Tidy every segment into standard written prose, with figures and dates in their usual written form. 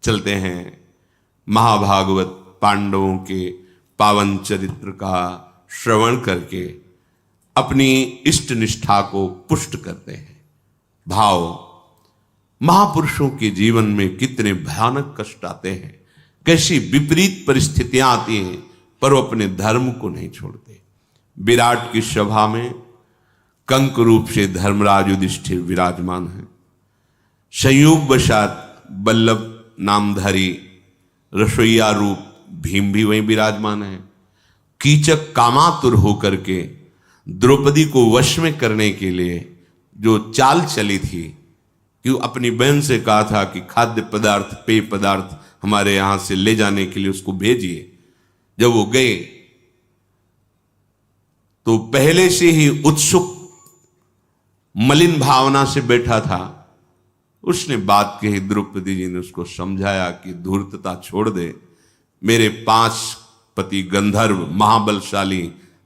चलते हैं महाभागवत पांडवों के पावन चरित्र का श्रवण करके अपनी इष्ट निष्ठा को पुष्ट करते हैं। भाव, महापुरुषों के जीवन में कितने भयानक कष्ट आते हैं, कैसी विपरीत परिस्थितियां आती हैं, पर वो अपने धर्म को नहीं छोड़ते। विराट की सभा में कंक रूप से धर्मराज युधिष्ठिर विराजमान है। संयोग वशात बल्लभ नामधारी रसोईया रूप भीम भी वहीं विराजमान है। कीचक कामातुर होकर के द्रौपदी को वश में करने के लिए जो चाल चली थी कि अपनी बहन से कहा था कि खाद्य पदार्थ पेय पदार्थ हमारे यहां से ले जाने के लिए उसको भेजिए। जब वो गए तो पहले से ही उत्सुक मलिन भावना से बैठा था। उसने बात कही, द्रौपदी जी ने उसको समझाया कि धूर्तता छोड़ दे, मेरे 5 पति गंधर्व महाबलशाली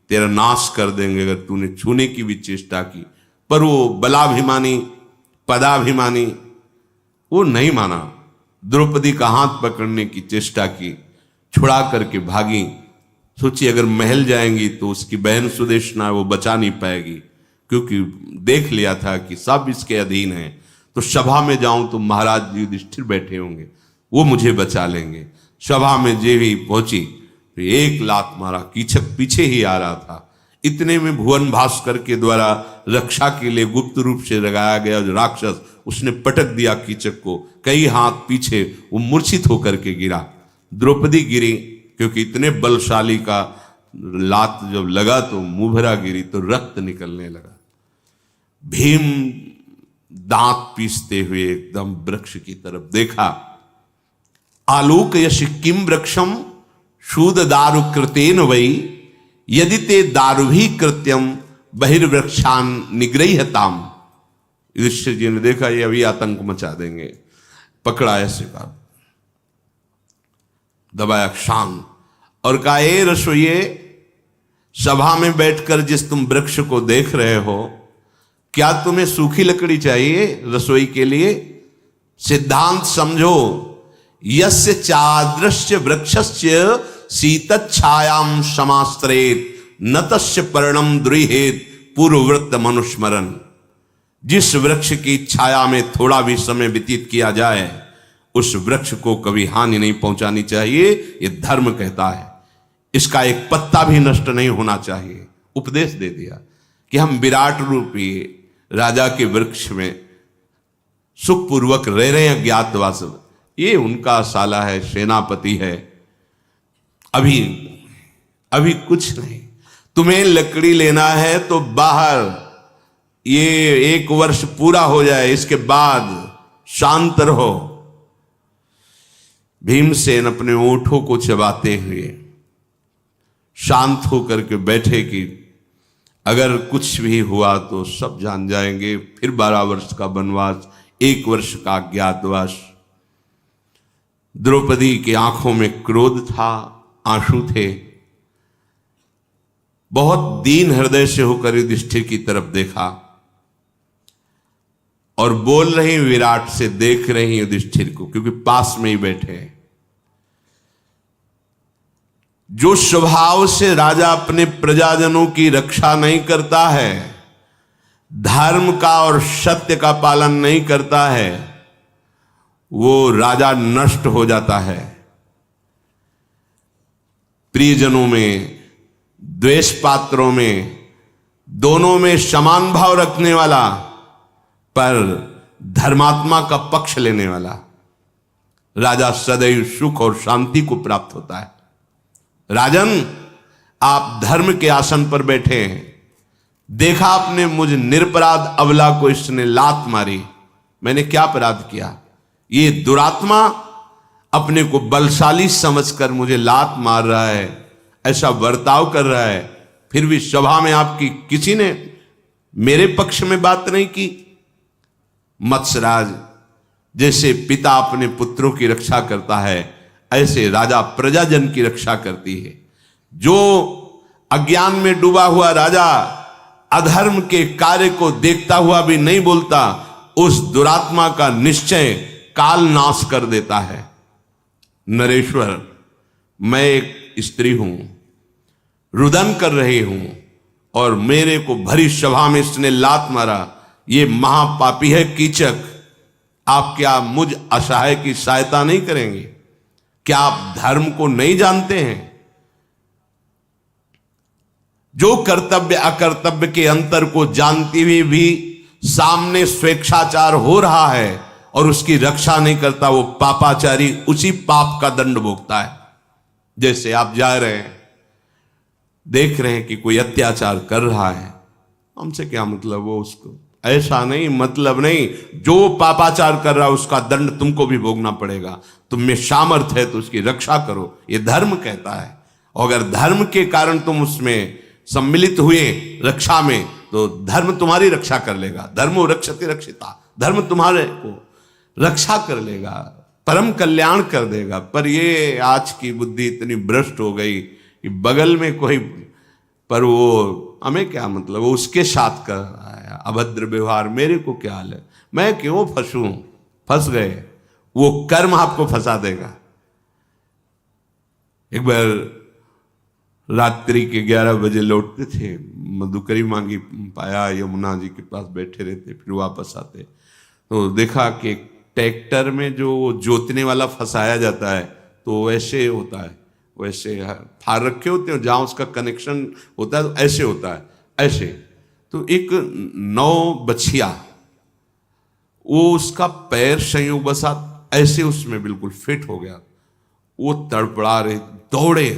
तेरा नाश कर देंगे अगर तूने छूने की भी चेष्टा की। पर वो बलाभिमानी पदाभिमानी वो नहीं माना। द्रौपदी का हाथ पकड़ने की चेष्टा की, छुड़ा करके भागी। सोची अगर महल जाएंगी तो उसकी बहन सुदेशना वो बचा नहीं पाएगी, क्योंकि देख लिया था कि सब इसके अधीन है। तो सभा में जाऊं तो महाराज युधिष्ठिर बैठे होंगे, वो मुझे बचा लेंगे। सभा में जे ही पहुंची तो एक लात मारा, कीचक पीछे ही आ रहा था। इतने में भुवन भास्कर के द्वारा रक्षा के लिए गुप्त रूप से लगाया गया जो राक्षस, उसने पटक दिया कीचक को, कई हाथ पीछे, वो मूर्छित होकर के गिरा। द्रौपदी गिरी, क्योंकि इतने बलशाली का लात जब लगा तो मुंहभरा गिरी तो रक्त निकलने लगा। भीम दांत पीसते हुए एकदम वृक्ष की तरफ देखा। आलोक यश किम वृक्षम शूद दारु कृतेन वै यदि ते दारुभी कृत्यम बहिर्वृक्षान निग्रहताम। युधिष्ठिर जी ने देखा ये अभी आतंक मचा देंगे, पकड़ा ऐसे का, दबाया शांत और कहा, ए रसोइये, सभा में बैठकर जिस तुम वृक्ष को देख रहे हो, क्या तुम्हें सूखी लकड़ी चाहिए रसोई के लिए? सिद्धांत समझो, यस्य चादृश्य वृक्षस्य शीतच्छायाम समाश्रयेत न तस्य पर्णम द्रुहेत पूर्ववृत्त मनुस्मरण। जिस वृक्ष की छाया में थोड़ा भी समय व्यतीत किया जाए उस वृक्ष को कभी हानि नहीं पहुंचानी चाहिए, ये धर्म कहता है। इसका एक पत्ता भी नष्ट नहीं होना चाहिए। उपदेश दे दिया कि हम विराट रूपी राजा के वृक्ष में सुखपूर्वक रह रहे हैं ज्ञातवास। ये उनका साला है, सेनापति है, अभी कुछ नहीं। तुम्हें लकड़ी लेना है तो बाहर ये 1 वर्ष पूरा हो जाए, इसके बाद शांत रहो। भीमसेन अपने ओंठों को चबाते हुए शांत होकर के बैठे कि अगर कुछ भी हुआ तो सब जान जाएंगे। फिर 12 वर्ष का वनवास, 1 वर्ष का अज्ञातवास। द्रौपदी की आंखों में क्रोध था, आंसू थे। बहुत दीन हृदय से होकर युधिष्ठिर की तरफ देखा और बोल रही विराट से, देख रही युधिष्ठिर को, क्योंकि पास में ही बैठे हैं। जो स्वभाव से राजा अपने प्रजाजनों की रक्षा नहीं करता है, धर्म का और सत्य का पालन नहीं करता है, वो राजा नष्ट हो जाता है। प्रियजनों में, द्वेष पात्रों में, दोनों में समान भाव रखने वाला, पर धर्मात्मा का पक्ष लेने वाला राजा सदैव सुख और शांति को प्राप्त होता है। राजन, आप धर्म के आसन पर बैठे हैं, देखा आपने मुझ निरपराध अबला को इसने लात मारी, मैंने क्या अपराध किया? ये दुरात्मा अपने को बलशाली समझकर मुझे लात मार रहा है, ऐसा बर्ताव कर रहा है, फिर भी सभा में आपकी किसी ने मेरे पक्ष में बात नहीं की। मत्स्यराज, जैसे पिता अपने पुत्रों की रक्षा करता है, ऐसे राजा प्रजाजन की रक्षा करती है। जो अज्ञान में डूबा हुआ राजा अधर्म के कार्य को देखता हुआ भी नहीं बोलता, उस दुरात्मा का निश्चय काल नाश कर देता है। नरेश्वर, मैं एक स्त्री हूं, रुदन कर रही हूं और मेरे को भरी सभा में इसने लात मारा, ये महापापी है कीचक, आप क्या मुझ असहाय की सहायता नहीं करेंगे? क्या आप धर्म को नहीं जानते हैं? जो कर्तव्य अकर्तव्य के अंतर को जानते हुए भी सामने स्वेच्छाचार हो रहा है और उसकी रक्षा नहीं करता, वो पापाचारी उसी पाप का दंड भोगता है। जैसे आप जा रहे हैं, देख रहे हैं कि कोई अत्याचार कर रहा है, हमसे क्या मतलब, वो उसको ऐसा नहीं, मतलब नहीं, जो पापाचार कर रहा है उसका दंड तुमको भी भोगना पड़ेगा। तुम में सामर्थ्य है तो उसकी रक्षा करो, ये धर्म कहता है। और अगर धर्म के कारण तुम उसमें सम्मिलित हुए रक्षा में, तो धर्म तुम्हारी रक्षा कर लेगा। धर्मो रक्षति रक्षिता, धर्म तुम्हारे को रक्षा कर लेगा, परम कल्याण कर देगा। पर ये आज की बुद्धि इतनी भ्रष्ट हो गई कि बगल में कोई, पर वो हमें क्या मतलब, वो उसके साथ कर रहा है अभद्र व्यवहार, मेरे को क्या हाल है, मैं क्यों फंसूं? फंस गए, वो कर्म आपको फंसा देगा। एक बार रात्रि के 11 बजे लौटते थे, मधुकरी मांगी पाया, यमुना जी के पास बैठे रहते, फिर वापस आते तो देखा कि ट्रैक्टर में जो जोतने वाला फंसाया जाता है तो वैसे होता है, वैसे फार रखे होते हैं, जहां उसका कनेक्शन होता है तो ऐसे होता है, ऐसे। तो एक 9 बछिया, वो उसका पैर संयोगवशात ऐसे उसमें बिल्कुल फिट हो गया, वो तड़पड़ा रहे, दौड़े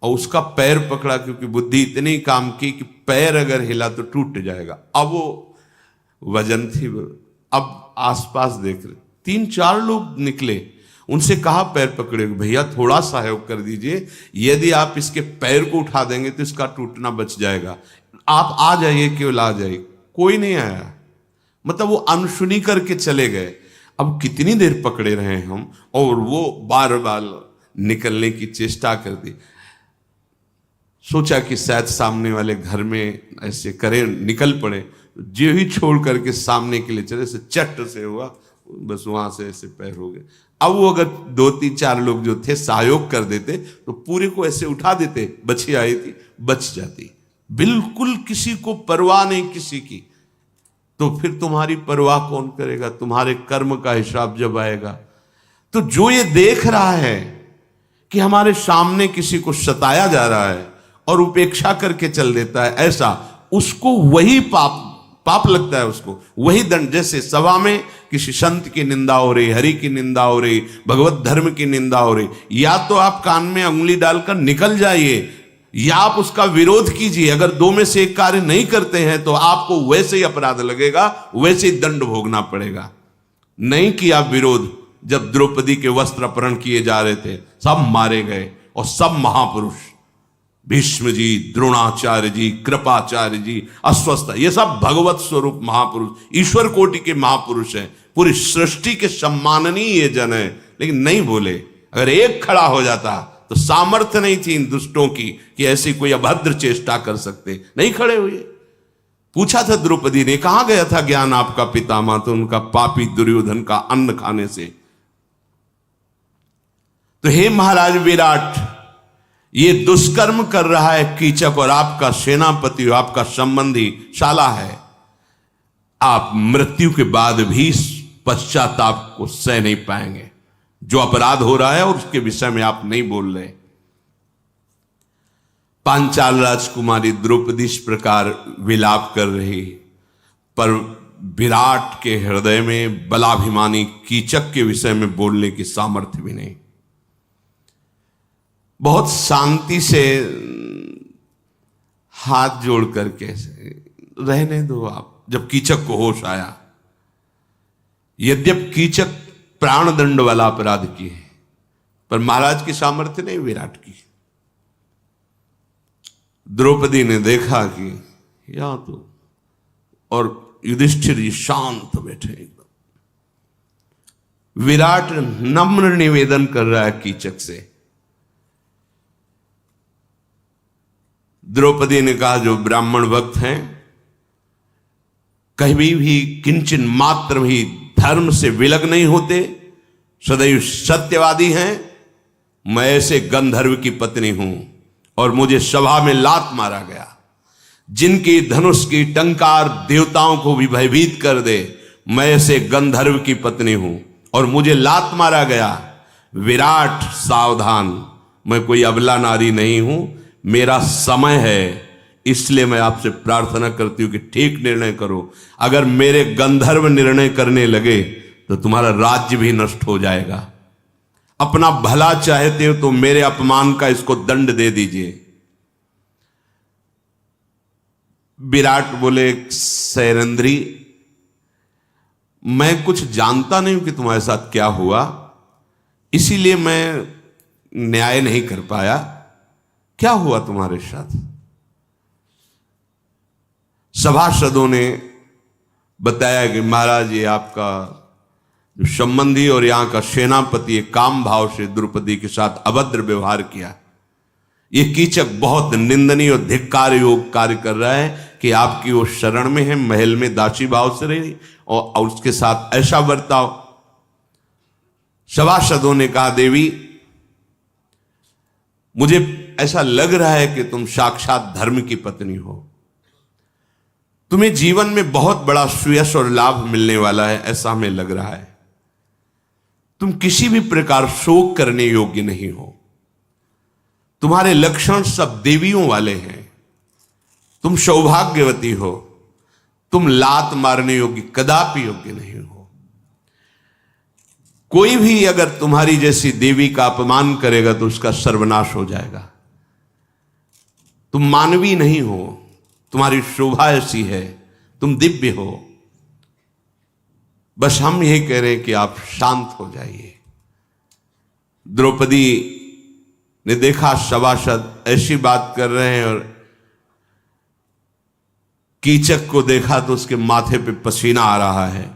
और उसका पैर पकड़ा, क्योंकि बुद्धि इतनी काम की कि पैर अगर हिला तो टूट जाएगा। अब वो वजन थी, अब आसपास देख रहे 3-4 लोग निकले, उनसे कहा पैर पकड़े, भैया थोड़ा सहयोग कर दीजिए, यदि आप इसके पैर को उठा देंगे तो इसका टूटना बच जाएगा, आप आ जाइए, केवल आ जाइए। कोई नहीं आया, मतलब वो अनसुनी करके चले गए। अब कितनी देर पकड़े रहे हम, और वो बार बार निकलने की चेष्टा कर दी। सोचा कि शायद सामने वाले घर में ऐसे करें, निकल पड़े, जो ही छोड़ करके सामने के लिए चले, से चट से हुआ, बस वहां से ऐसे पैर हो गए। अब वो अगर 2-3-4 लोग जो थे सहयोग कर देते तो पूरे को ऐसे उठा देते, बची आई थी, बच जाती। बिल्कुल किसी को परवाह नहीं किसी की। तो फिर तुम्हारी परवाह कौन करेगा? तुम्हारे कर्म का हिसाब जब आएगा। तो जो ये देख रहा है कि हमारे सामने किसी को सताया जा रहा है और उपेक्षा करके चल देता है, ऐसा उसको वही पाप लगता है, उसको वही दंड। जैसे सभा में किसी संत की निंदा हो रही, हरि की निंदा हो रही, भगवत धर्म की निंदा हो रही, या तो आप कान में उंगली डालकर निकल जाइए या आप उसका विरोध कीजिए। अगर 2 में से एक कार्य नहीं करते हैं तो आपको वैसे ही अपराध लगेगा, वैसे ही दंड भोगना पड़ेगा। नहीं किया विरोध, जब द्रौपदी के वस्त्र अपहरण किए जा रहे थे, सब मारे गए, और सब महापुरुष, भीष्म जी, द्रोणाचार्य जी, कृपाचार्य जी, अश्वस्थ, ये सब भगवत स्वरूप महापुरुष, ईश्वर कोटि के महापुरुष हैं, पूरी सृष्टि के सम्माननीय ये जन है, लेकिन नहीं बोले। अगर एक खड़ा हो जाता तो सामर्थ्य नहीं थी इन दुष्टों की कि ऐसी कोई अभद्र चेष्टा कर सकते, नहीं खड़े हुए। पूछा था द्रौपदी ने, कहां गया था ज्ञान आपका पितामह? तो उनका पापी दुर्योधन का अन्न खाने से। तो हे महाराज विराट, ये दुष्कर्म कर रहा है कीचक, और आपका सेनापति, आपका संबंधी शाला है, आप मृत्यु के बाद भी पश्चाताप को सह नहीं पाएंगे। जो अपराध हो रहा है और उसके विषय में आप नहीं बोल रहे। पांचाल राजकुमारी द्रौपदी इस प्रकार विलाप कर रही, पर विराट के हृदय में बलाभिमानी कीचक के विषय में बोलने की सामर्थ्य भी नहीं। बहुत शांति से हाथ जोड़ करके रहने दो आप। जब कीचक को होश आया, यद्यप कीचक प्राण दंड वाला अपराध किए, पर महाराज की सामर्थ्य नहीं विराट की। द्रौपदी ने देखा कि यहां तो, और युधिष्ठिर जी शांत बैठे एकदम। विराट नम्र निवेदन कर रहा है कीचक से। द्रौपदी ने कहा, जो ब्राह्मण भक्त हैं, कभी भी किंचन मात्र भी धर्म से विलग नहीं होते, सदैव सत्यवादी हैं। मैं ऐसे गंधर्व की पत्नी हूं और मुझे सभा में लात मारा गया। जिनकी धनुष की टंकार देवताओं को भी भयभीत कर दे, मैं ऐसे गंधर्व की पत्नी हूं और मुझे लात मारा गया। विराट सावधान, मैं कोई अबला नारी नहीं हूं, मेरा समय है, इसलिए मैं आपसे प्रार्थना करती हूं कि ठीक निर्णय करो। अगर मेरे गंधर्व निर्णय करने लगे तो तुम्हारा राज्य भी नष्ट हो जाएगा। अपना भला चाहते हो तो मेरे अपमान का इसको दंड दे दीजिए। विराट बोले, सैरंध्री, मैं कुछ जानता नहीं हूं कि तुम्हारे साथ क्या हुआ, इसीलिए मैं न्याय नहीं कर पाया। क्या हुआ तुम्हारे साथ? सभासदों ने बताया कि महाराज, ये आपका जो संबंधी और यहां का सेनापति काम भाव से द्रौपदी के साथ अभद्र व्यवहार किया। ये कीचक बहुत निंदनीय और धिक्कार योग कार्य कर रहा है कि आपकी वो शरण में है, महल में दासी भाव से रही और उसके साथ ऐसा बर्ताव। सभासदों ने कहा, देवी, मुझे ऐसा लग रहा है कि तुम साक्षात धर्म की पत्नी हो, तुम्हें जीवन में बहुत बड़ा सुयश और लाभ मिलने वाला है, ऐसा हमें लग रहा है। तुम किसी भी प्रकार शोक करने योग्य नहीं हो। तुम्हारे लक्षण सब देवियों वाले हैं। तुम सौभाग्यवती हो। तुम लात मारने योग्य कदापि योग्य नहीं हो। कोई भी अगर तुम्हारी जैसी देवी का अपमान करेगा तो उसका सर्वनाश हो जाएगा। तुम मानवी नहीं हो, तुम्हारी शोभा ऐसी है, तुम दिव्य हो। बस हम यही कह रहे हैं कि आप शांत हो जाइए। द्रौपदी ने देखा सभासद ऐसी बात कर रहे हैं और कीचक को देखा तो उसके माथे पे पसीना आ रहा है।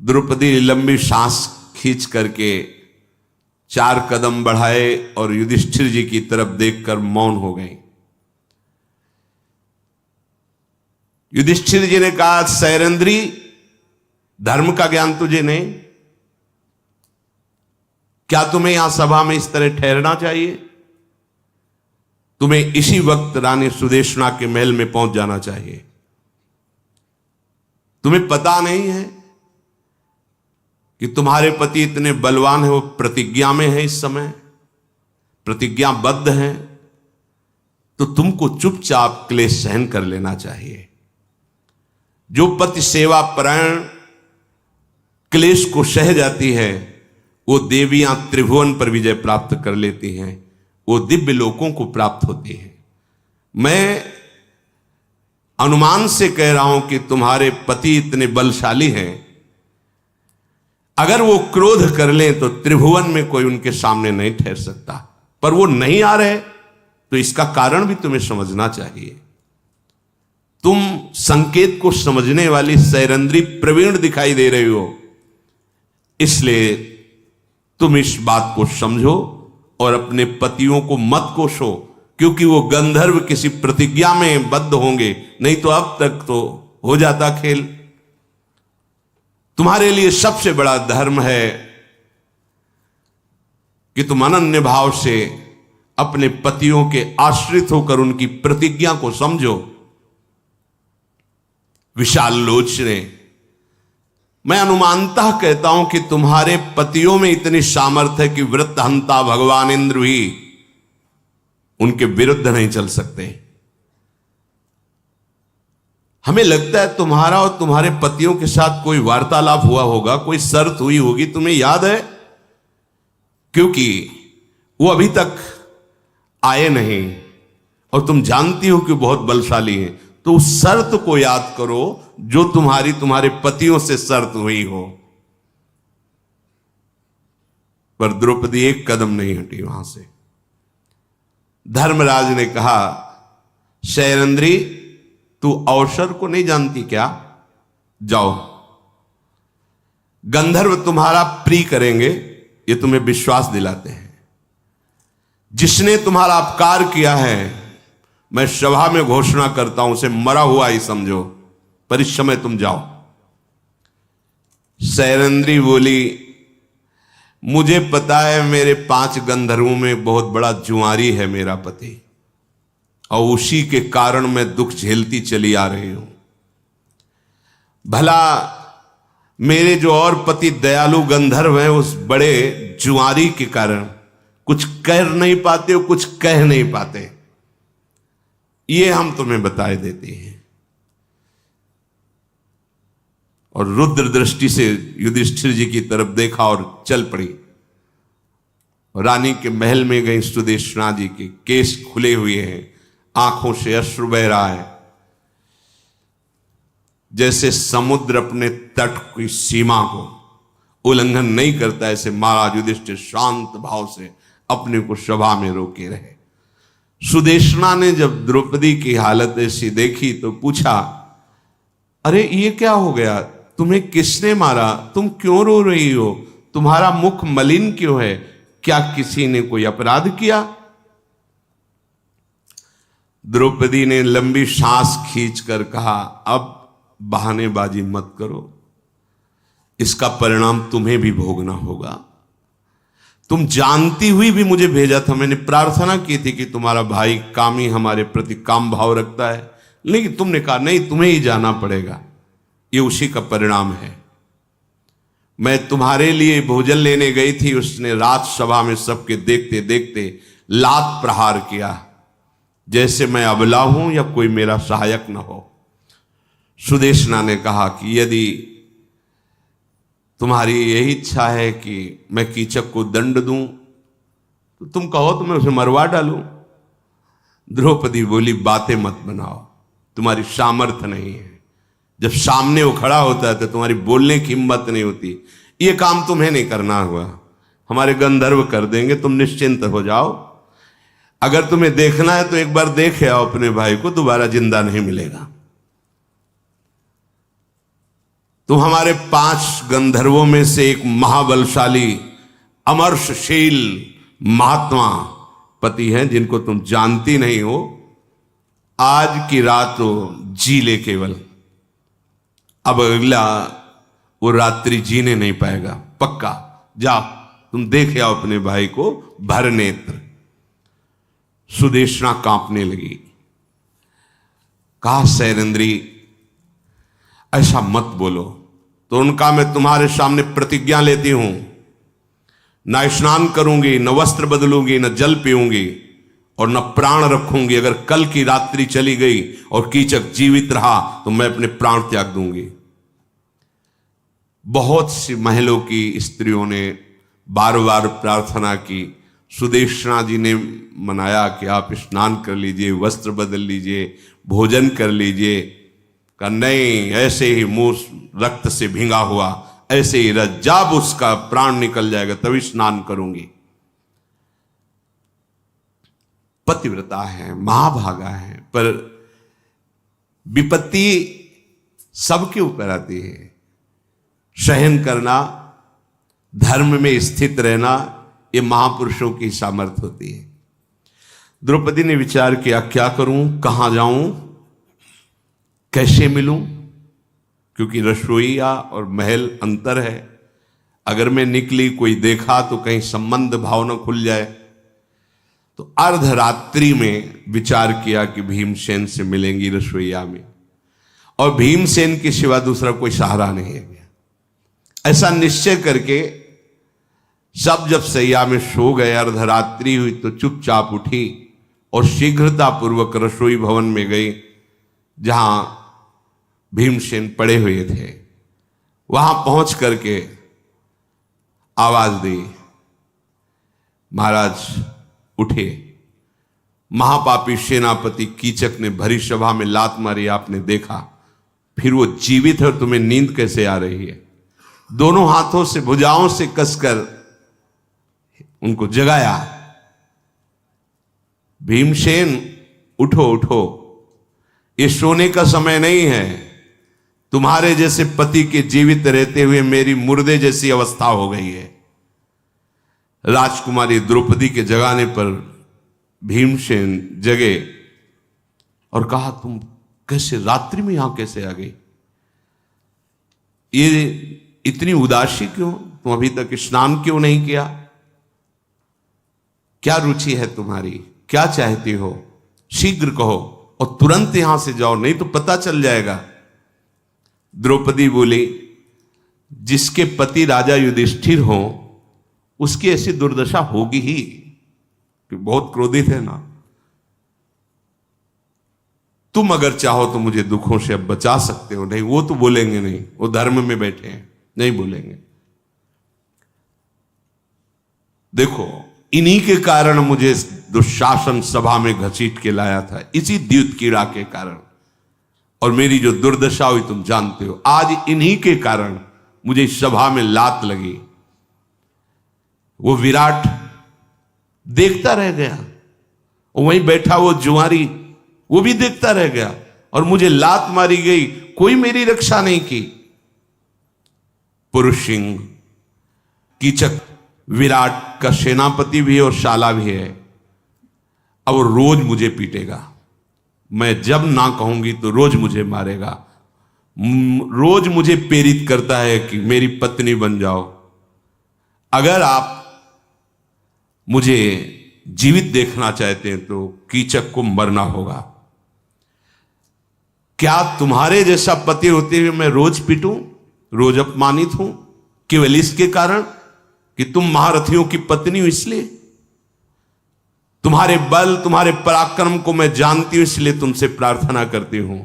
द्रौपदी लंबी सांस खींच करके 4 कदम बढ़ाए और युधिष्ठिर जी की तरफ देखकर मौन हो गई। युधिष्ठिर जी ने कहा, सैरंध्री, धर्म का ज्ञान तुझे नहीं? क्या तुम्हें यहां सभा में इस तरह ठहरना चाहिए? तुम्हें इसी वक्त रानी सुदेशना के महल में पहुंच जाना चाहिए। तुम्हें पता नहीं है कि तुम्हारे पति इतने बलवान है, वो प्रतिज्ञा में है, इस समय प्रतिज्ञाबद्ध हैं, तो तुमको चुपचाप क्लेश सहन कर लेना चाहिए। जो पति सेवा परायण क्लेश को सह जाती है, वो देवियां त्रिभुवन पर विजय प्राप्त कर लेती हैं, वो दिव्य लोकों को प्राप्त होती हैं। मैं अनुमान से कह रहा हूं कि तुम्हारे पति इतने बलशाली हैं, अगर वो क्रोध कर लें तो त्रिभुवन में कोई उनके सामने नहीं ठहर सकता। पर वो नहीं आ रहे, तो इसका कारण भी तुम्हें समझना चाहिए। तुम संकेत को समझने वाली सैरंध्री प्रवीण दिखाई दे रही हो, इसलिए तुम इस बात को समझो और अपने पतियों को मत कोसो, क्योंकि वो गंधर्व किसी प्रतिज्ञा में बद्ध होंगे, नहीं तो अब तक तो हो जाता खेल। तुम्हारे लिए सबसे बड़ा धर्म है कि तुम अनन्य भाव से अपने पतियों के आश्रित होकर उनकी प्रतिज्ञा को समझो। विशाल लोचने, मैं अनुमानतः कहता हूं कि तुम्हारे पतियों में इतनी सामर्थ्य है कि वृत्रहंता भगवान इंद्र भी उनके विरुद्ध नहीं चल सकते। हमें लगता है तुम्हारा और तुम्हारे पतियों के साथ कोई वार्तालाप हुआ होगा, कोई शर्त हुई होगी, तुम्हें याद है? क्योंकि वो अभी तक आए नहीं और तुम जानती हो कि बहुत बलशाली हैं, तो उस शर्त को याद करो जो तुम्हारे पतियों से शर्त हुई हो। पर द्रौपदी एक कदम नहीं हटी वहां से। धर्मराज ने कहा, सैरंध्री, तू अवसर को नहीं जानती क्या? जाओ, गंधर्व तुम्हारा प्रिय करेंगे, ये तुम्हें विश्वास दिलाते हैं। जिसने तुम्हारा अपकार किया है, मैं सभा में घोषणा करता हूं, उसे मरा हुआ ही समझो, पर इस समय तुम जाओ। सैरंध्री बोली, मुझे पता है मेरे 5 गंधर्वों में बहुत बड़ा जुआरी है मेरा पति, और उसी के कारण मैं दुख झेलती चली आ रही हूं। भला मेरे जो और पति दयालु गंधर्व हैं, उस बड़े जुआरी के कारण कुछ कर नहीं पाते हो, कुछ कह नहीं पाते, ये हम तुम्हें बताए देते हैं। और रुद्र दृष्टि से युधिष्ठिर जी की तरफ देखा और चल पड़ी। रानी के महल में गई सुदेशना जी के केस खुले हुए हैं, आंखों से अश्रु बह रहा है। जैसे समुद्र अपने तट की सीमा को उल्लंघन नहीं करता, ऐसे महाराज युधिष्ठिर शांत भाव से अपने को सभा में रोके रहे। सुदेशना ने जब द्रौपदी की हालत ऐसी देखी तो पूछा, अरे ये क्या हो गया, तुम्हें किसने मारा, तुम क्यों रो रही हो, तुम्हारा मुख मलिन क्यों है, क्या किसी ने कोई अपराध किया? द्रौपदी ने लंबी सांस खींचकर कहा, अब बहानेबाजी मत करो, इसका परिणाम तुम्हें भी भोगना होगा। तुम जानती हुई भी मुझे भेजा था, मैंने प्रार्थना की थी कि तुम्हारा भाई कामी हमारे प्रति काम भाव रखता है, लेकिन तुमने कहा नहीं, तुम्हें ही जाना पड़ेगा, ये उसी का परिणाम है। मैं तुम्हारे लिए भोजन लेने गई थी, उसने रात सभा में सबके देखते देखते लात प्रहार किया, जैसे मैं अबला हूं या कोई मेरा सहायक न हो। सुदेशना ने कहा कि यदि तुम्हारी यही इच्छा है कि मैं कीचक को दंड दूं, तो तुम कहो तो मैं उसे मरवा डालूं। द्रौपदी बोली, बातें मत बनाओ, तुम्हारी सामर्थ्य नहीं है। जब सामने वो खड़ा होता है तो तुम्हारी बोलने की हिम्मत नहीं होती। ये काम तुम्हें नहीं करना हुआ, हमारे गंधर्व कर देंगे, तुम निश्चिंत हो जाओ। अगर तुम्हें देखना है तो एक बार देखे आओ अपने भाई को, दोबारा जिंदा नहीं मिलेगा। तुम हमारे 5 गंधर्वों में से एक महाबलशाली अमर्षशील महात्मा पति हैं, जिनको तुम जानती नहीं हो। आज की रात तो जी ले केवल, अब अगला वो रात्रि जीने नहीं पाएगा, पक्का। जाओ तुम देख आओ अपने भाई को भर नेत्र। सुदेशना कांपने लगी। कहा, सैरेंद्री ऐसा मत बोलो। तो उनका, मैं तुम्हारे सामने प्रतिज्ञा लेती हूं, न स्नान करूंगी, न वस्त्र बदलूंगी, न जल पीऊंगी और न प्राण रखूंगी। अगर कल की रात्रि चली गई और कीचक जीवित रहा तो मैं अपने प्राण त्याग दूंगी। बहुत सी महलों की स्त्रियों ने बार बार प्रार्थना की। सुदेशना जी ने मनाया कि आप स्नान कर लीजिए, वस्त्र बदल लीजिए, भोजन कर लीजिए। का नहीं, ऐसे ही मुंह रक्त से भींगा हुआ ऐसे ही रह, जब उसका प्राण निकल जाएगा तभी स्नान करूंगी। पतिव्रता है, महाभागा है, पर विपत्ति सबके ऊपर आती है। सहन करना, धर्म में स्थित रहना, ये महापुरुषों की सामर्थ्य होती है। द्रौपदी ने विचार किया, क्या करूं, कहां जाऊं, कैसे मिलूं, क्योंकि रसोईया और महल अंतर है। अगर मैं निकली, कोई देखा तो कहीं संबंध भावना खुल जाए। तो अर्धरात्रि में विचार किया कि भीमसेन से मिलेंगी रसोईया में, और भीमसेन के सिवा दूसरा कोई सहारा नहीं है। ऐसा निश्चय करके सब जब सैया में सो गए, अर्धरात्रि हुई तो चुपचाप उठी और शीघ्रतापूर्वक रसोई भवन में गई, जहां भीमसेन पड़े हुए थे। वहां पहुंच करके आवाज दी, महाराज उठे। महापापी सेनापति कीचक ने भरी सभा में लात मारी, आपने देखा। फिर वो जीवित है और तुम्हें नींद कैसे आ रही है? दोनों हाथों से भुजाओं से कसकर उनको जगाया। भीमसेन उठो उठो, ये सोने का समय नहीं है। तुम्हारे जैसे पति के जीवित रहते हुए मेरी मुर्दे जैसी अवस्था हो गई है। राजकुमारी द्रौपदी के जगाने पर भीमसेन जगे और कहा, तुम कैसे रात्रि में यहां कैसे आ गई? ये इतनी उदासी क्यों? तुम अभी तक स्नान क्यों नहीं किया? क्या रुचि है तुम्हारी? क्या चाहती हो? शीघ्र कहो और तुरंत यहां से जाओ, नहीं तो पता चल जाएगा। द्रौपदी बोली, जिसके पति राजा युधिष्ठिर हो उसकी ऐसी दुर्दशा होगी ही, कि बहुत क्रोधित है ना। तुम अगर चाहो तो मुझे दुखों से अब बचा सकते हो। नहीं, वो तो बोलेंगे नहीं, वो धर्म में बैठे हैं, नहीं बोलेंगे। देखो, इन्हीं के कारण मुझे दुशासन सभा में घसीट के लाया था, इसी द्यूत कीड़ा के कारण। और मेरी जो दुर्दशा हुई तुम जानते हो। आज इन्हीं के कारण मुझे इस सभा में लात लगी। वो विराट देखता रह गया, और वहीं बैठा वो जुआरी वो भी देखता रह गया, और मुझे लात मारी गई, कोई मेरी रक्षा नहीं की। पुरुष सिंह कीचक विराट का सेनापति भी है और शाला भी है। अब रोज मुझे पीटेगा, मैं जब ना कहूंगी तो रोज मुझे मारेगा। रोज मुझे प्रेरित करता है कि मेरी पत्नी बन जाओ। अगर आप मुझे जीवित देखना चाहते हैं तो कीचक को मरना होगा। क्या तुम्हारे जैसा पति होते हुए मैं रोज पीटूं, रोज अपमानित हूं, केवल इसके कारण कि तुम महारथियों की पत्नी हो? इसलिए तुम्हारे बल, तुम्हारे पराक्रम को मैं जानती हूं, इसलिए तुमसे प्रार्थना करती हूं।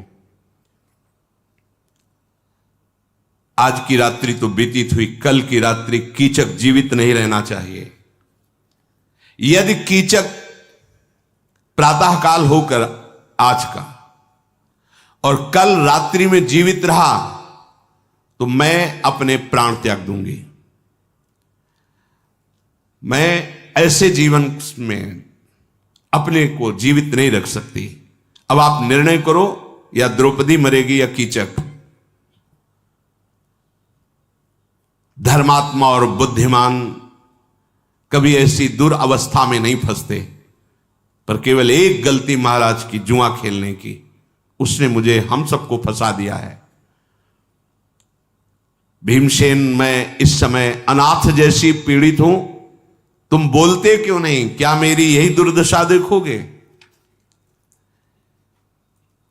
आज की रात्रि तो व्यतीत हुई, कल की रात्रि कीचक जीवित नहीं रहना चाहिए। यदि कीचक प्रातःकाल होकर आज का और कल रात्रि में जीवित रहा तो मैं अपने प्राण त्याग दूंगी। मैं ऐसे जीवन में अपने को जीवित नहीं रख सकती। अब आप निर्णय करो, या द्रौपदी मरेगी या कीचक। धर्मात्मा और बुद्धिमान कभी ऐसी दुरावस्था में नहीं फंसते, पर केवल एक गलती महाराज की, जुआ खेलने की, उसने मुझे, हम सबको फंसा दिया है। भीमसेन, मैं इस समय अनाथ जैसी पीड़ित हूं, तुम बोलते क्यों नहीं? क्या मेरी यही दुर्दशा देखोगे?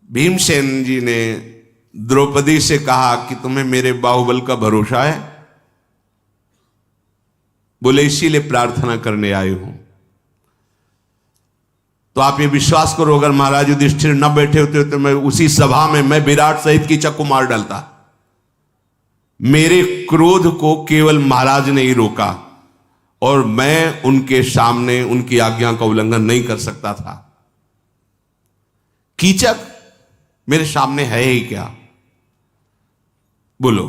भीमसेन जी ने द्रौपदी से कहा कि तुम्हें मेरे बाहुबल का भरोसा है? बोले इसीलिए प्रार्थना करने आए हूं। तो आप ये विश्वास करो, अगर महाराज युधिष्ठिर न बैठे होते तो मैं उसी सभा में मैं विराट सहित कीचक को मार डालता। मेरे क्रोध को केवल महाराज ने ही रोका, और मैं उनके सामने उनकी आज्ञा का उल्लंघन नहीं कर सकता था। कीचक मेरे सामने है ही क्या? बोलो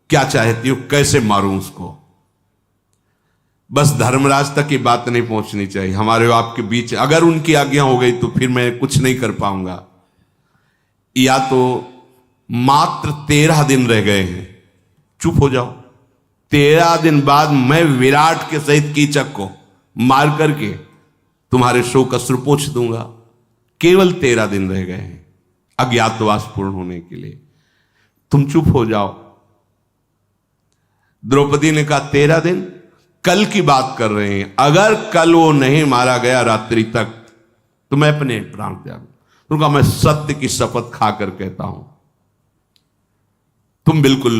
क्या चाहती हो, कैसे मारूं उसको? बस धर्मराज तक की बात नहीं पहुंचनी चाहिए हमारे और आपके बीच। अगर उनकी आज्ञा हो गई तो फिर मैं कुछ नहीं कर पाऊंगा। या तो मात्र 13 दिन रह गए हैं, चुप हो जाओ। 13 दिन बाद मैं विराट के सहित कीचक को मार करके तुम्हारे शोक अश्रु पोंछ दूंगा। केवल 13 दिन रह गए हैं अज्ञातवास पूर्ण होने के लिए, तुम चुप हो जाओ। द्रौपदी ने कहा 13 दिन, कल की बात कर रहे हैं, अगर कल वो नहीं मारा गया रात्रि तक तो मैं अपने प्राण त्याग। उनका मैं सत्य की शपथ खाकर कहता हूं, तुम बिल्कुल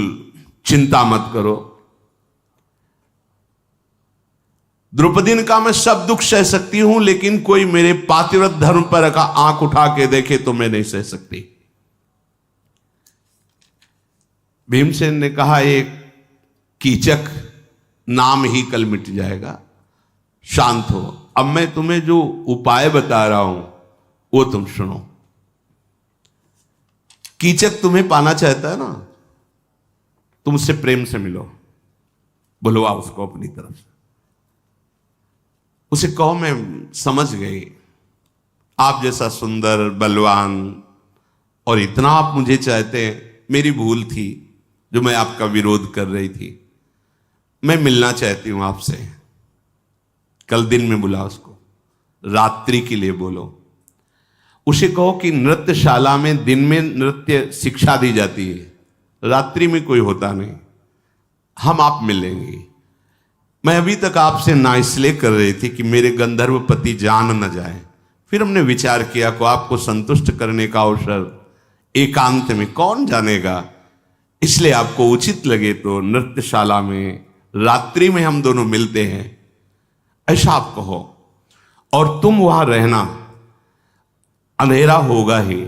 चिंता मत करो। द्रौपदी ने कहा मैं सब दुख सह सकती हूं, लेकिन कोई मेरे पातिव्रत धर्म पर का आंख उठा के देखे तो मैं नहीं सह सकती। भीमसेन ने कहा एक कीचक नाम ही कल मिट जाएगा, शांत हो। अब मैं तुम्हें जो उपाय बता रहा हूं वो तुम सुनो। कीचक तुम्हें पाना चाहता है ना, तुम उससे प्रेम से मिलो, बुलवा उसको अपनी तरफ से। उसे कहो मैं समझ गई, आप जैसा सुंदर बलवान और इतना आप मुझे चाहते हैं, मेरी भूल थी जो मैं आपका विरोध कर रही थी। मैं मिलना चाहती हूं आपसे, कल दिन में बुला उसको, रात्रि के लिए बोलो। उसे कहो कि नृत्यशाला में दिन में नृत्य शिक्षा दी जाती है, रात्रि में कोई होता नहीं, हम आप मिलेंगे। मैं अभी तक आपसे ना इसलिए कर रही थी कि मेरे गंधर्व पति जान न जाए। फिर हमने विचार किया को आपको संतुष्ट करने का अवसर एकांत में कौन जानेगा, इसलिए आपको उचित लगे तो नृत्यशाला में रात्रि में हम दोनों मिलते हैं, ऐसा आप कहो। और तुम वहां रहना, अंधेरा होगा ही,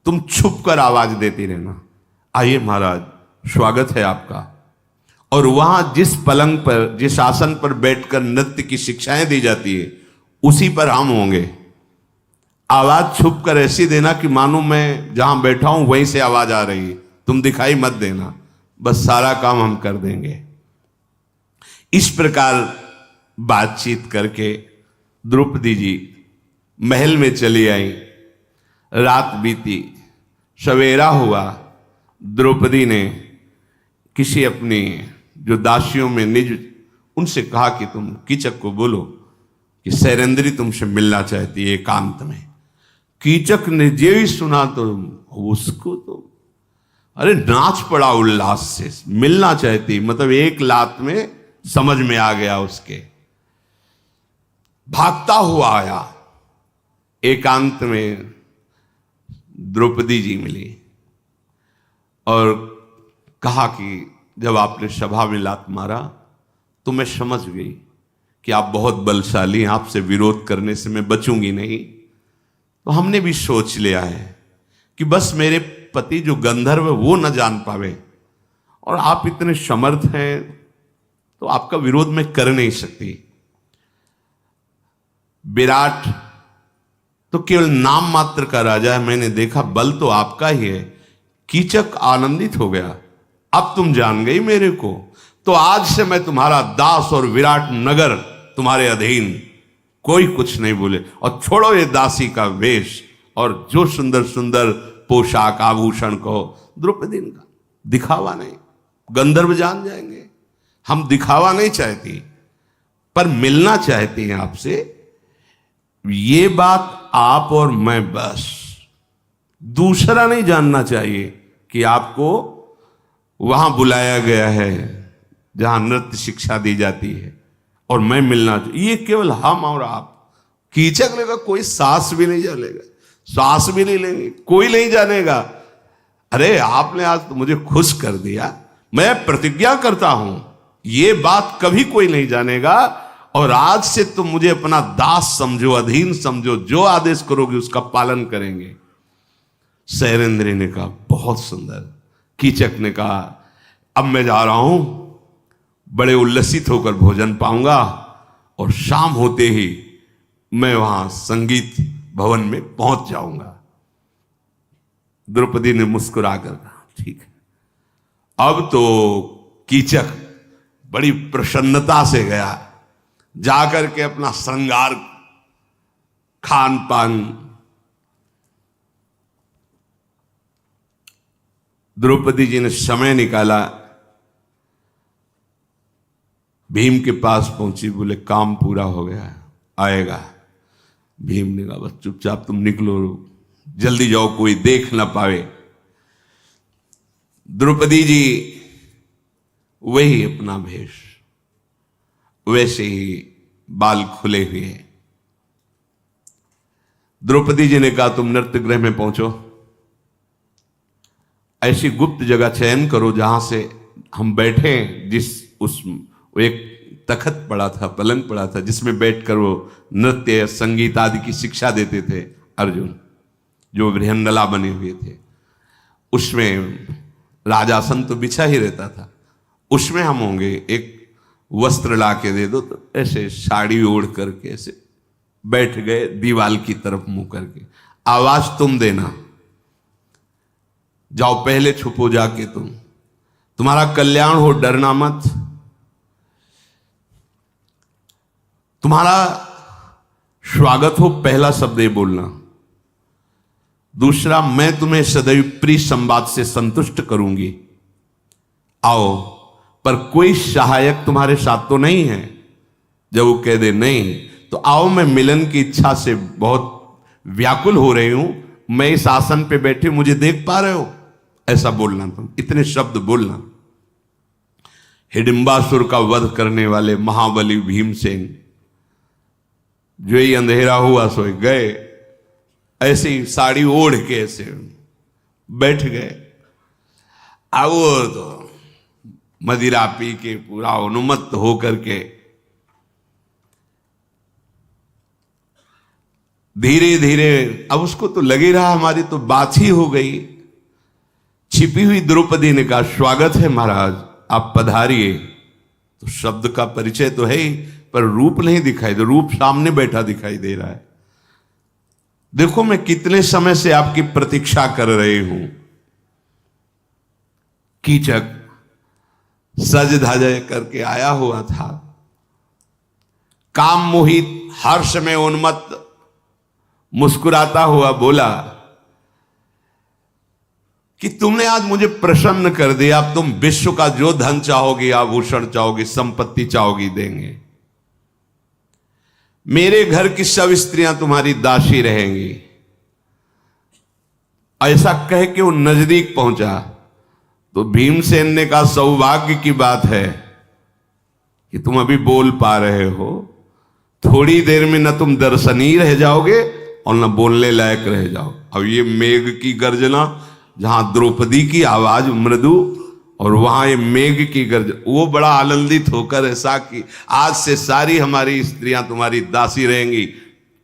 तुम छुप कर आवाज देती रहना, आइए महाराज स्वागत है आपका। और वहां जिस पलंग पर, जिस आसन पर बैठकर नृत्य की शिक्षाएं दी जाती है, उसी पर हम होंगे। आवाज छुप कर ऐसी देना कि मानो मैं जहां बैठा हूं वहीं से आवाज आ रही है, तुम दिखाई मत देना, बस सारा काम हम कर देंगे। इस प्रकार बातचीत करके द्रौपदी जी महल में चली आई। रात बीती, सवेरा हुआ। द्रौपदी ने किसी अपनी जो दासियों में निज, उनसे कहा कि तुम कीचक को बोलो कि सैरेंद्री तुमसे मिलना चाहती है एकांत में। कीचक ने जे ही सुना तो उसको तो अरे नाच पड़ा उल्लास से, मिलना चाहती, मतलब एक लात में समझ में आ गया उसके। भागता हुआ आया, एकांत में द्रौपदी जी मिली और कहा कि जब आपने सभा में लात मारा तो मैं समझ गई कि आप बहुत बलशाली हैं, आपसे विरोध करने से मैं बचूंगी नहीं। तो हमने भी सोच लिया है कि बस मेरे पति जो गंधर्व है वो न जान पावे, और आप इतने समर्थ हैं तो आपका विरोध मैं कर नहीं सकती। विराट तो केवल नाम मात्र का राजा है, मैंने देखा बल तो आपका ही है। कीचक आनंदित हो गया, अब तुम जान गई मेरे को, तो आज से मैं तुम्हारा दास और विराट नगर तुम्हारे अधीन, कोई कुछ नहीं बोले। और छोड़ो ये दासी का वेश और जो सुंदर सुंदर पोशाक आभूषण को, द्रौपदी का दिखावा नहीं, गंधर्व जान जाएंगे। हम दिखावा नहीं चाहती, पर मिलना चाहती हैं आपसे। ये बात आप और मैं, बस दूसरा नहीं जानना चाहिए कि आपको वहां बुलाया गया है जहां नृत्य शिक्षा दी जाती है, और मैं मिलना चाहिए। ये केवल हम और आप। कीचक ने कहा कोई सांस भी नहीं जानेगा, सांस भी नहीं लेंगे, कोई नहीं जानेगा। अरे आपने आज तो मुझे खुश कर दिया, मैं प्रतिज्ञा करता हूं ये बात कभी कोई नहीं जानेगा, और आज से तुम मुझे अपना दास समझो, अधीन समझो, जो आदेश करोगे उसका पालन करेंगे। सैरेंद्री ने कहा बहुत सुंदर। कीचक ने कहा अब मैं जा रहा हूं, बड़े उल्लसित होकर भोजन पाऊंगा, और शाम होते ही मैं वहां संगीत भवन में पहुंच जाऊंगा। द्रौपदी ने मुस्कुरा कर कहा ठीक है। अब तो कीचक बड़ी प्रसन्नता से गया, जाकर के अपना श्रृंगार, खान पान। द्रौपदी जी ने समय निकाला, भीम के पास पहुंची, बोले काम पूरा हो गया, आएगा। भीम ने कहा बस चुपचाप तुम निकलो, जल्दी जाओ, कोई देख ना पावे। द्रौपदी जी वही अपना भेष, वैसे ही बाल खुले हुए। द्रौपदी जी ने कहा तुम नृत्य गृह में पहुंचो, ऐसी गुप्त जगह चयन करो जहां से हम बैठे, जिस उस एक तखत पड़ा था, पलंग पड़ा था, जिसमें बैठकर वो नृत्य संगीत आदि की शिक्षा देते थे अर्जुन, जो बृहन्नला बने हुए थे। उसमें राजासन तो बिछा ही रहता था, उसमें हम होंगे। एक वस्त्र ला के दे दो, तो ऐसे साड़ी ओढ़ करके ऐसे बैठ गए, दीवाल की तरफ मुंह करके। आवाज तुम देना, जाओ पहले छुपो जाके, तुम्हारा कल्याण हो, डरना मत। तुम्हारा स्वागत हो, पहला शब्द ये बोलना। दूसरा, मैं तुम्हें सदैव प्रिय संवाद से संतुष्ट करूंगी, आओ। पर कोई सहायक तुम्हारे साथ तो नहीं है। जब वो कह दे नहीं, तो आओ, मैं मिलन की इच्छा से बहुत व्याकुल हो रही हूं, मैं इस आसन पे बैठे, मुझे देख पा रहे हो, ऐसा बोलना। तुम इतने शब्द बोलना। हिडिंबासुर का वध करने वाले महाबली भीमसेन जो ही अंधेरा हुआ सो गए, ऐसे ही साड़ी ओढ़ के ऐसे बैठ गए। अब वो तो मदिरा पी के पूरा उन्मत्त होकर के धीरे धीरे, अब उसको तो लगे रहा हमारी तो बात ही हो गई। छिपी हुई द्रौपदी ने कहा, स्वागत है महाराज, आप पधारिए। तो शब्द का परिचय तो है ही, पर रूप नहीं दिखाई दे, रूप सामने बैठा दिखाई दे रहा है। देखो मैं कितने समय से आपकी प्रतीक्षा कर रही हूं। कीचक सज धज करके आया हुआ था, काम मोहित, हर्ष में उन्मत्त, मुस्कुराता हुआ बोला कि तुमने आज मुझे प्रसन्न कर दिया, अब तुम विश्व का जो धन चाहोगी, आभूषण चाहोगी, संपत्ति चाहोगी देंगे। मेरे घर की सब स्त्रियां तुम्हारी दासी रहेंगी। ऐसा कह के वो नजदीक पहुंचा तो भीमसेन ने कहा, सौभाग्य की बात है कि तुम अभी बोल पा रहे हो, थोड़ी देर में न तुम दर्शनीय रह जाओगे और न बोलने लायक रह जाओ। अब ये मेघ की गर्जना, जहां द्रौपदी की आवाज मृदु और वहां ये मेघ की गर्जना, वो बड़ा आनंदित होकर ऐसा कि आज से सारी हमारी स्त्रियां तुम्हारी दासी रहेंगी,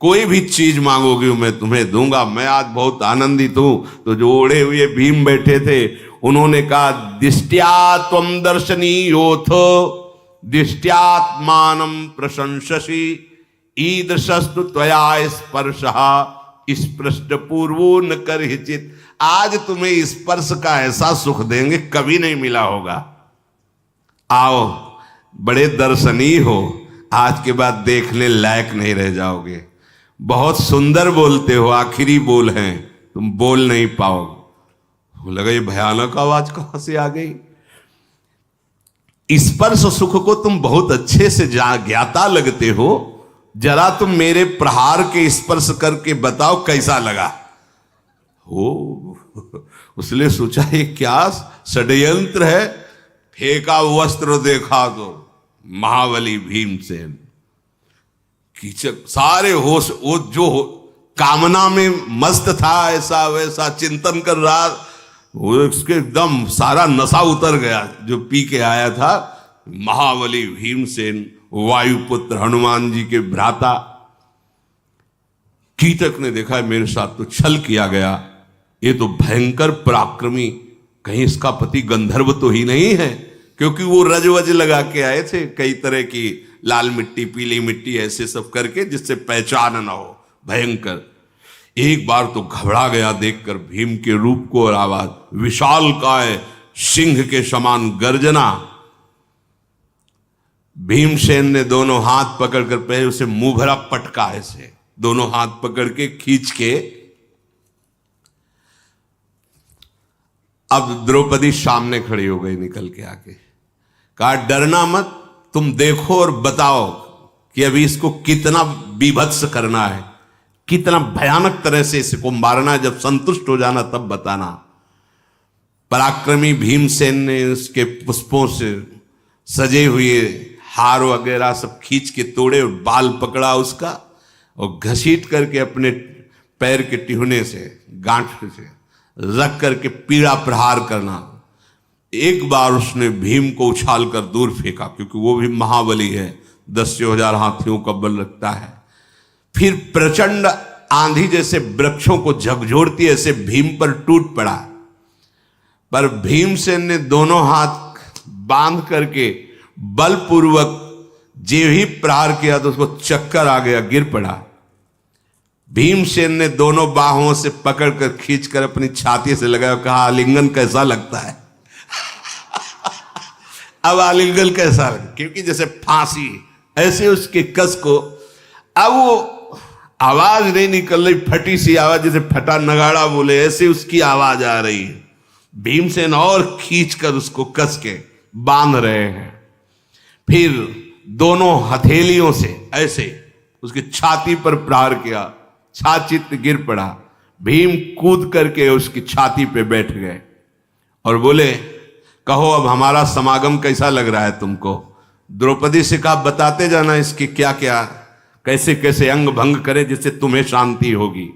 कोई भी चीज मांगोगी मैं तुम्हें दूंगा, मैं आज बहुत आनंदित हूं। तो जो ओढ़े हुए भीम बैठे थे उन्होंने कहा, दिष्ट्या त्वं दर्शनीयोथ दिष्ट्यात्मानं प्रशंससि ईदृशस्तु त्वया स्पर्शः स्पृष्ट पूर्वो न करहिचित्। आज तुम्हें स्पर्श का ऐसा सुख देंगे कभी नहीं मिला होगा। आओ, बड़े दर्शनीय हो, आज के बाद देखने लायक नहीं रह जाओगे। बहुत सुंदर बोलते हो, आखिरी बोल हैं, तुम बोल नहीं पाओगे। लगा ये भयानक आवाज कहां से आ गई। स्पर्श सुख को तुम बहुत अच्छे से ज्ञाता लगते हो, जरा तुम मेरे प्रहार के स्पर्श करके बताओ कैसा लगा हो। उसने सोचा ये क्या षड्यंत्र है, फेंका वस्त्र देखा तो महाबली भीमसेन। कीचक सारे होश, वो जो कामना में मस्त था, ऐसा वैसा चिंतन कर रहा, वो उसके एकदम सारा नशा उतर गया जो पी के आया था। महाबली भीमसेन, वायुपुत्र हनुमान जी के भ्राता। कीचक ने देखा मेरे साथ तो छल किया गया, ये तो भयंकर पराक्रमी, कहीं इसका पति गंधर्व तो ही नहीं है, क्योंकि वो रजवज लगा के आए थे, कई तरह की लाल मिट्टी, पीली मिट्टी, ऐसे सब करके जिससे पहचान ना हो, भयंकर। एक बार तो घबरा गया देखकर भीम के रूप को और आवाज, विशालकाय सिंह के समान गर्जना। भीमसेन ने दोनों हाथ पकड़कर पहले उसे मुंह भरा पटका, ऐसे दोनों हाथ पकड़ के खींच के। अब द्रौपदी सामने खड़ी हो गई निकल के आके, कहा डरना मत, तुम देखो और बताओ कि अभी इसको कितना बीभत्स करना है, कितना भयानक तरह से इसको मारना है, जब संतुष्ट हो जाना तब बताना। पराक्रमी भीमसेन ने उसके पुष्पों से सजे हुए हार वगैरह सब खींच के तोड़े और बाल पकड़ा उसका और घसीट करके अपने पैर के टिहुने से, गांठ से रख करके पीड़ा प्रहार करना। एक बार उसने भीम को उछाल कर दूर फेंका, क्योंकि वो भी महाबली है, 10,000 हाथियों का बल रखता है। फिर प्रचंड आंधी जैसे वृक्षों को झकझोरती ऐसे भीम पर टूट पड़ा, पर भीमसेन ने दोनों हाथ बांध करके बलपूर्वक जे ही प्रहार किया तो उसको चक्कर आ गया, गिर पड़ा। भीमसेन ने दोनों बाहों से पकड़कर खींचकर अपनी छाती से लगाया, कहा आलिंगन कैसा लगता है। अब आलिंगन कैसा लगा, क्योंकि जैसे फांसी ऐसे उसके कस को, अब वो आवाज नहीं निकल रही, फटी सी आवाज, जैसे फटा नगाड़ा बोले ऐसे उसकी आवाज आ रही है। भीमसेन और खींचकर उसको कस के बांध रहे हैं। फिर दोनों हथेलियों से ऐसे उसकी छाती पर प्रहार किया, छाचित गिर पड़ा। भीम कूद करके उसकी छाती पे बैठ गए और बोले, कहो अब हमारा समागम कैसा लग रहा है तुमको। द्रौपदी से कहा बताते जाना इसकी क्या क्या कैसे कैसे अंग भंग करे जिससे तुम्हें शांति होगी।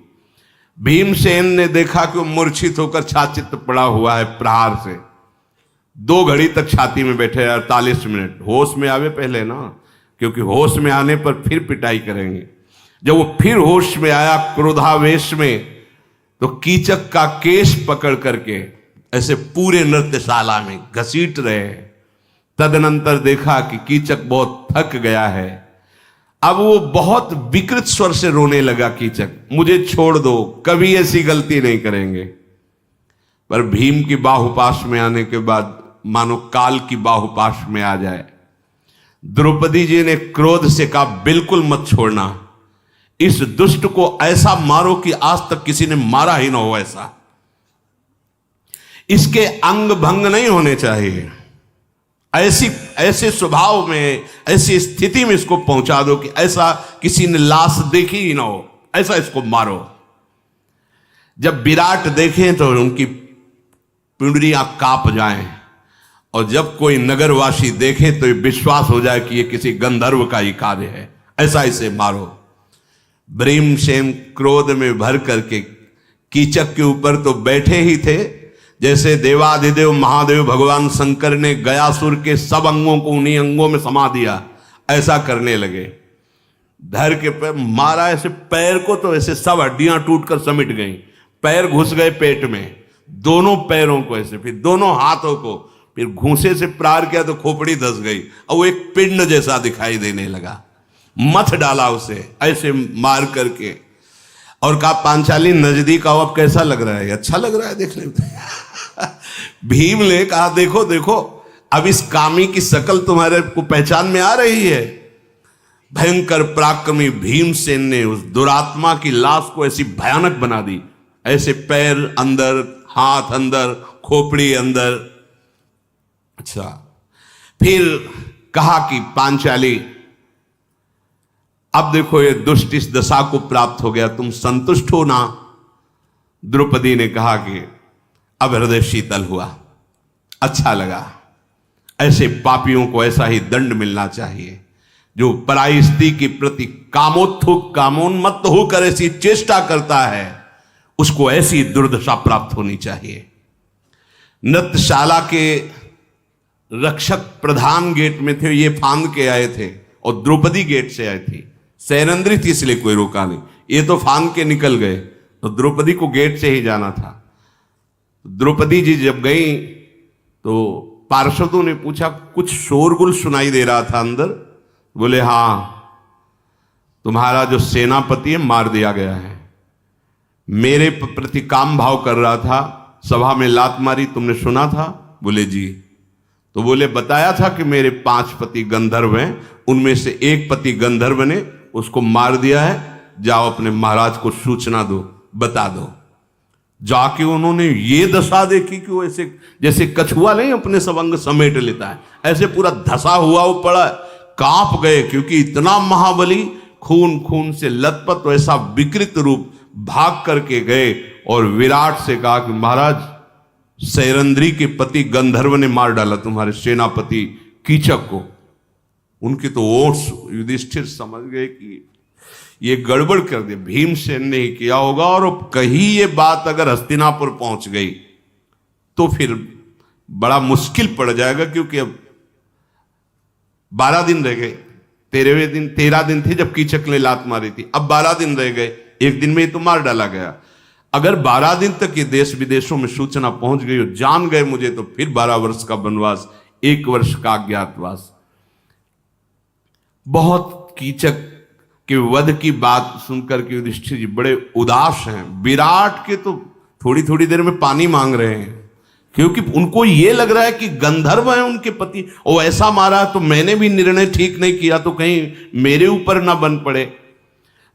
भीमसेन ने देखा कि वो मूर्छित होकर छाचित पड़ा हुआ है प्रहार से। 2 घड़ी तक छाती में बैठे 48 मिनट। होश में आवे पहले ना, क्योंकि होश में आने पर फिर पिटाई करेंगे। जब वो फिर होश में आया क्रोधावेश में, तो कीचक का केश पकड़ करके ऐसे पूरे नृत्यशाला में घसीट रहे। तदनंतर देखा कि कीचक बहुत थक गया है। अब वो बहुत विकृत स्वर से रोने लगा। कीचक मुझे छोड़ दो, कभी ऐसी गलती नहीं करेंगे। पर भीम की बाहुपाश में आने के बाद मानो काल की बाहुपाश में आ जाए। द्रौपदी जी ने क्रोध से कहा बिल्कुल मत छोड़ना, इस दुष्ट को ऐसा मारो कि आज तक किसी ने मारा ही ना हो ऐसा। इसके अंग भंग नहीं होने चाहिए। ऐसे स्वभाव में, ऐसी स्थिति में इसको पहुंचा दो कि ऐसा किसी ने लाश देखी ही ना हो, ऐसा इसको मारो। जब विराट देखें तो उनकी पिंडलियां कांप जाएं, और जब कोई नगरवासी देखे तो ये विश्वास हो जाए कि ये किसी गंधर्व का ही कार्य है, ऐसा इसे मारो। भीमसेन क्रोध में भर करके कीचक के ऊपर तो बैठे ही थे, जैसे देवाधिदेव महादेव भगवान शंकर ने गयासुर के सब अंगों को उन्हीं अंगों में समा दिया, ऐसा करने लगे। धर के पैर मारा ऐसे, पैर को तो ऐसे सब हड्डियां टूटकर समिट गई, पैर घुस गए पेट में, दोनों पैरों को ऐसे, फिर दोनों हाथों को, फिर घूंसे से प्रहार किया तो खोपड़ी धस गई और वो एक पिंड जैसा दिखाई देने लगा। मथ डाला उसे ऐसे मार करके, और कहा पांचाली नजदीक आओ, अब कैसा लग रहा है? अच्छा लग रहा है देखने में। भीम ने कहा देखो देखो, अब इस कामी की शकल तुम्हारे को पहचान में आ रही है। भयंकर पराक्रमी भीमसेन ने उस दुरात्मा की लाश को ऐसी भयानक बना दी, ऐसे पैर अंदर, हाथ अंदर, खोपड़ी अंदर। अच्छा, फिर कहा कि पांचाली अब देखो ये दुष्ट इस दशा को प्राप्त हो गया, तुम संतुष्ट हो ना? द्रौपदी ने कहा कि अब हृदय शीतल हुआ, अच्छा लगा। ऐसे पापियों को ऐसा ही दंड मिलना चाहिए, जो पराई स्त्री के प्रति कामोन्मत्त होकर ऐसी चेष्टा करता है, उसको ऐसी दुर्दशा प्राप्त होनी चाहिए। नृत्यशाला के रक्षक प्रधान गेट में थे, ये फांद के आए थे, और द्रौपदी गेट से आई थी। सैरंद्री थी इसलिए कोई रोका नहीं, ये तो फांद के निकल गए, तो द्रौपदी को गेट से ही जाना था। द्रौपदी जी जब गई तो पार्षदों ने पूछा, कुछ शोरगुल सुनाई दे रहा था अंदर। बोले हाँ, तुम्हारा जो सेनापति है मार दिया गया है, मेरे प्रति काम भाव कर रहा था, सभा में लात मारी, तुमने सुना था? बोले जी। तो बोले बताया था कि मेरे 5 पति गंधर्व हैं, उनमें से एक पति गंधर्व ने उसको मार दिया है, जाओ अपने महाराज को सूचना दो, बता दो। जाके उन्होंने ये दशा देखी कि वो ऐसे जैसे कछुआ नहीं अपने सब अंग समेट लेता है, ऐसे पूरा धसा हुआ वो पड़ा, कांप गए, क्योंकि इतना महाबली, खून खून से लथपथ, ऐसा विकृत रूप, भाग करके गए और विराट से कहा कि महाराज सैरंद्री के पति गंधर्व ने मार डाला तुम्हारे सेनापति कीचक को। उनके तो ओठ, युधिष्ठिर समझ गए कि ये गड़बड़ कर दे, भीमसेन ने ही किया होगा, और कहीं ये बात अगर हस्तिनापुर पहुंच गई तो फिर बड़ा मुश्किल पड़ जाएगा, क्योंकि अब 12 दिन रह गए। 13 दिन थे जब कीचक ने लात मारी थी, अब 12 दिन रह गए, एक दिन में ही तो मार डाला गया। अगर 12 दिन तक ये देश विदेशों में सूचना पहुंच गई और जान गए मुझे, तो फिर 12 वर्ष का वनवास, 1 वर्ष का अज्ञातवास। बहुत कीचक के वध की बात सुनकर के युधिष्ठिर जी बड़े उदास हैं। विराट के तो थोड़ी थोड़ी देर में पानी मांग रहे हैं, क्योंकि उनको ये लग रहा है कि गंधर्व है उनके पति, और ऐसा मारा तो मैंने भी निर्णय ठीक नहीं किया, तो कहीं मेरे ऊपर ना बन पड़े।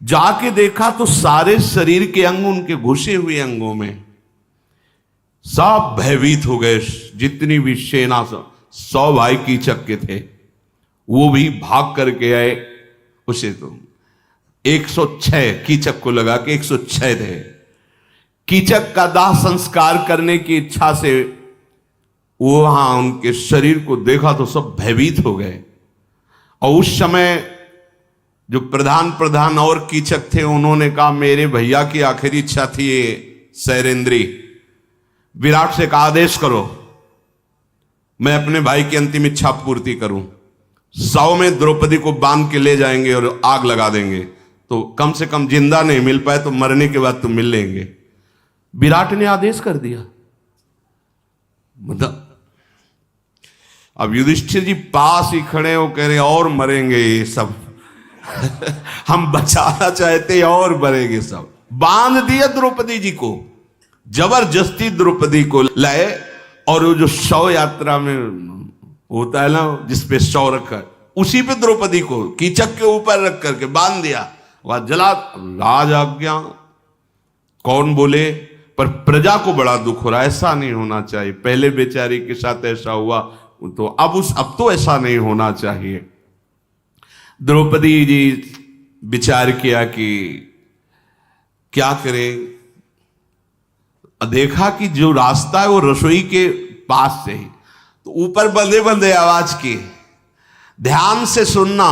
जाके देखा तो सारे शरीर के अंग उनके घुसे हुए अंगों में सब भयभीत हो गए। जितनी भी सेना 100 भाई कीचक के थे वो भी भाग करके आए। उसे तो 106 कीचक को लगा कि 106 थे। कीचक का दाह संस्कार करने की इच्छा से वो वहां उनके शरीर को देखा तो सब भयभीत हो गए। और उस समय जो प्रधान और कीचक थे उन्होंने कहा मेरे भैया की आखिरी इच्छा थी ये शैरेंद्री, विराट से एक आदेश करो मैं अपने भाई की अंतिम इच्छा पूर्ति करूं। 100 में द्रौपदी को बांध के ले जाएंगे और आग लगा देंगे, तो कम से कम जिंदा नहीं मिल पाए तो मरने के बाद तो मिल लेंगे। विराट ने आदेश कर दिया। मतलब अब युधिष्ठिर जी पास ही खड़े हो कह रहे और मरेंगे ये सब हम बचाना चाहते और मरेंगे सब। बांध दिया द्रौपदी जी को, जबरदस्ती द्रौपदी को लाए। और वो जो शव यात्रा में होता है ना जिसपे शव रखकर, उसी पे द्रौपदी को कीचक के ऊपर रख करके बांध दिया। वह जला राज आज्ञा कौन बोले, पर प्रजा को बड़ा दुख हो रहा है। ऐसा नहीं होना चाहिए, पहले बेचारी के साथ ऐसा हुआ तो अब तो ऐसा नहीं होना चाहिए। द्रौपदी जी विचार किया कि क्या करें। देखा कि जो रास्ता है वो रसोई के पास से ही, तो ऊपर बंदे बंदे आवाज की, ध्यान से सुनना,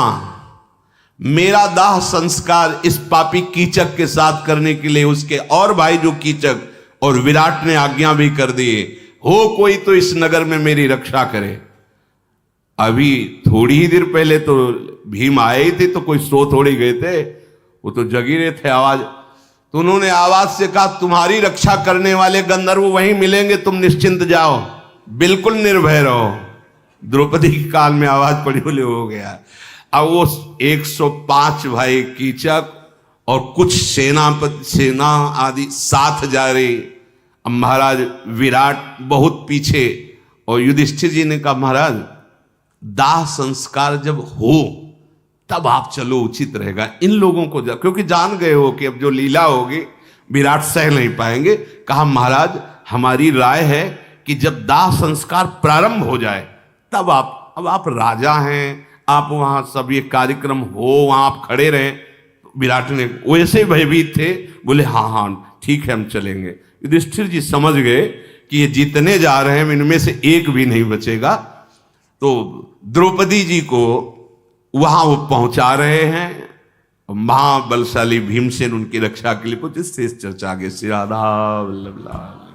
मेरा दाह संस्कार इस पापी कीचक के साथ करने के लिए उसके और भाई जो कीचक और विराट ने आज्ञा भी कर दी, हो कोई तो इस नगर में मेरी रक्षा करे। अभी थोड़ी ही देर पहले तो भीम आए ही थे, तो कोई सो थोड़ी गए थे, वो तो जगी रहे थे। आवाज तो उन्होंने आवाज से कहा तुम्हारी रक्षा करने वाले गंधर्व वहीं मिलेंगे, तुम निश्चिंत जाओ, बिल्कुल निर्भय रहो। द्रौपदी के कान में आवाज पड़ी, बोले हो गया। अब वो 105 भाई कीचक और कुछ सेना आदि साथ जा रही। अब महाराज विराट बहुत पीछे, और युधिष्ठिर जी ने कहा महाराज दाह संस्कार जब हो तब आप चलो, उचित रहेगा। इन लोगों को क्योंकि जान गए हो कि अब जो लीला होगी विराट सह नहीं पाएंगे। कहा महाराज हमारी राय है कि जब दाह संस्कार प्रारंभ हो जाए तब आप, अब आप राजा हैं, आप वहां सब ये कार्यक्रम हो वहां आप खड़े रहें। विराट ने वैसे भयभीत थे, बोले हाँ हाँ ठीक है हम चलेंगे। युधिष्ठिर जी समझ गए कि ये जितने जा रहे हैं इनमें से एक भी नहीं बचेगा, तो द्रौपदी जी को वहां वो पहुंचा रहे हैं। महाबलशाली भीमसेन उनकी रक्षा के लिए कुछ शेष चर्चा आगे। श्री राधा वल्लभ लाल।